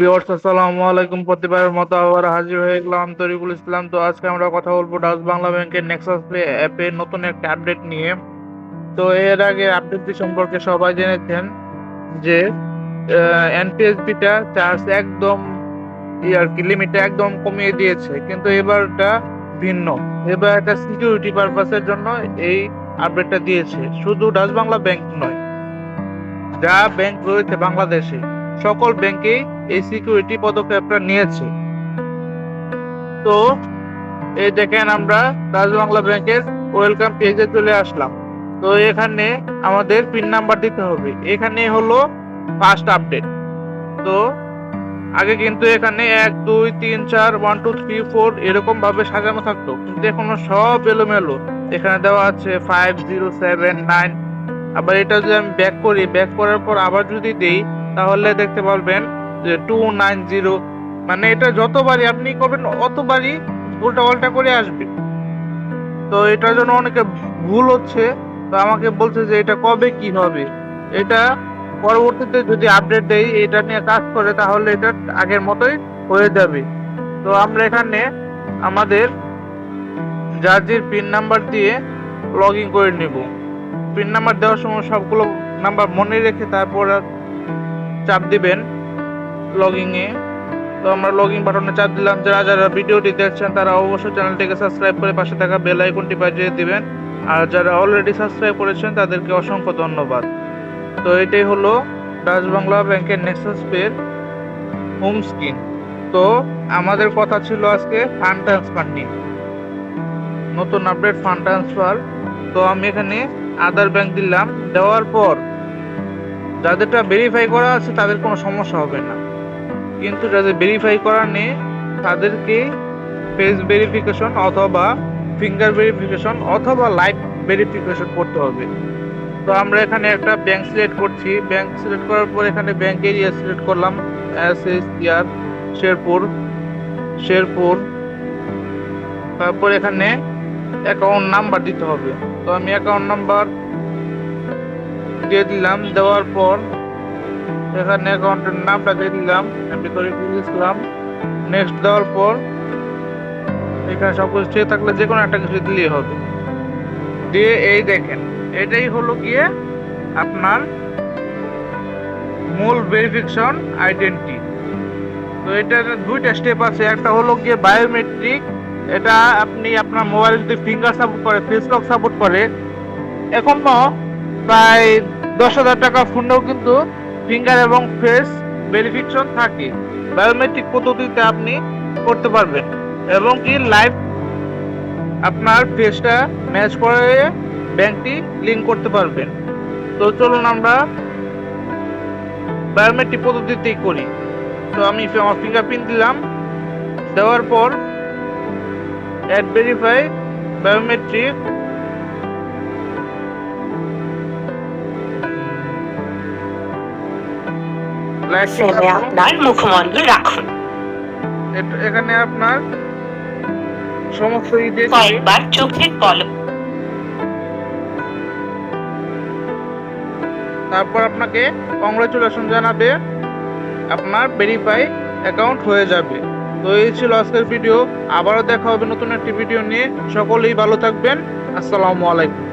Viewers আসসালামু আলাইকুম। প্রতিবারের মতো আবার হাজির হয়ে গেলাম তরিকুল ইসলাম। তো আজকে আমরা কথা বলবো ডাচ বাংলা ব্যাংকের নেক্সাস পে অ্যাপের নতুন একটা আপডেট নিয়ে। তো এর আগে আপডেটটি সম্পর্কে সবাই জেনেছেন যে এনপিএসবিটা চার্জ একদম আর কি লিমিটটা একদম কমিয়ে দিয়েছে, কিন্তু এবারটা ভিন্ন। এবার একটা সিকিউরিটি পারপাসের জন্য এই আপডেটটা দিয়েছে। শুধু ডাচ বাংলা ব্যাংক নয়, যা ব্যাংক রয়েছে বাংলাদেশে সকল ব্যাংকেই এই সিকিউরিটি পদক্ষেপটা নিয়েছে। তো এই দেখেন, আমরা ডাচ বাংলা ব্যাংকের ওয়েলকাম পেজে চলে আসলাম। তো এখানে আমাদের পিন নাম্বার দিতে হবে। এখানে হলো ফার্স্ট আপডেট। তো আগে কিন্তু এখানে 1 2 3 4 1 2 3 4 এরকম ভাবে সাজানো থাকতো, কিন্তু এখন সব এলোমেলো। এখানে দেওয়া আছে 5 0 7 9। আবার এটা যদি আমি ব্যাক করি, ব্যাক করার পর আবার যদি দেই, তাহলে দেখতে পারবেন যে 290। মানে এটা যতবারই আপনি করবেন অতবারই উল্টা পাল্টা করে আসবে। তো এটার জন্য অনেকে ভুল হচ্ছে। তো আমাকে বলছে যে এটা কবে কি হবে। এটা পরবর্তীতে যদি আপডেট দেই, এটা নিয়ে কাজ করে, তাহলে এটা আগের মতোই হয়ে যাবে। তো আমরা এখানে আমাদের জার্জির পিন নাম্বার দিয়ে লগ ইন করে নিব। পিন নাম্বার দেওয়ার সময় সবগুলো নাম্বার মনে রেখে তারপর চাপ দিবেন লগইন এ। তো আমরা লগইন বাটনে চাপ দিলাম। যারা যারা ভিডিওটি দেখছেন তারা অবশ্যই চ্যানেলটিকে সাবস্ক্রাইব করে পাশে থাকা বেল আইকনটি বাজিয়ে দিবেন। আর যারা অলরেডি সাবস্ক্রাইব করেছেন তাদেরকে অসংখ্য ধন্যবাদ। তো এটাই হলো ডাচ বাংলা ব্যাংকের নেক্সাস পে হোম স্ক্রিন। তো আমাদের কথা ছিল আজকে ফান্ড ট্রান্সফার নিয়ে, নতুন আপডেট ফান্ড ট্রান্সফার। তো আমি এখানে আদার ব্যাংক দিলাম। দেওয়ার পর যাদেরটা ভেরিফাই করা আছে তাদের কোনো সমস্যা হবে না, কিন্তু যাদের ভেরিফাই করা নেই তাদেরকে ফেস ভেরিফিকেশন অথবা ফিঙ্গার ভেরিফিকেশন অথবা লাইভ ভেরিফিকেশন করতে হবে। তো আমরা এখানে একটা ব্যাংক সিলেক্ট করছি। ব্যাংক সিলেক্ট করার পর এখানে ব্যাংক এরিয়া সিলেক্ট করলাম, SHR শেরপুর। তারপর এখানে অ্যাকাউন্ট নাম্বার দিতে হবে। তো আমি অ্যাকাউন্ট নাম্বার দিয়ে দিলাম। দেওয়ার পর এখানে অ্যাকাউন্টের নামটা দিয়ে দিলাম, আমি তরিকুল ইসলাম। নেক্সট দেওয়ার পর এখানে সবকিছু ঠিক থাকলে যে কোনো একটা কিছু দিলেই হবে। দিয়ে এই দেখেন, এটাই হলো গিয়ে আপনার মূল ভেরিফিকেশন আইডেন্টি। তো এটার দুইটা স্টেপ আছে। একটা হলো গিয়ে বায়োমেট্রিক। এটা আপনি আপনার মোবাইল যদি ফিঙ্গার সাপোর্ট করে, ফেস লক সাপোর্ট করে, এখনো প্রায় 10,000 টাকা ফোনেও কিন্তু ফিঙ্গার এবং ফেস ভেরিফিকেশন থাকে। বায়োমেট্রিক পদ্ধতিতে আপনি করতে পারবেন এবং কি লাইভ আপনার ফেসটা ম্যাচ করে ব্যাংকটি লিংক করতে পারবেন। তো চলুন আমরা বায়োমেট্রিক পদ্ধতিতেই করি। তো আমি আমার ফিঙ্গারপ্রিন্ট দিলাম। দেওয়ার পর অ্যাড ভেরিফাই বায়োমেট্রিক। আপনার মুখমণ্ডল রাখুন। এখানে আপনার সমস্ত কয়েকবার চোখের পলক। তারপর আপনাকে কংগ্রাচুলেশন জানাবে, আপনার ভেরিফাই অ্যাকাউন্ট হয়ে যাবে। তো এই ছিল আজকের ভিডিও। আবারও দেখা হবে নতুন একটি ভিডিও নিয়ে। সকলেই ভালো থাকবেন। আসসালামু আলাইকুম।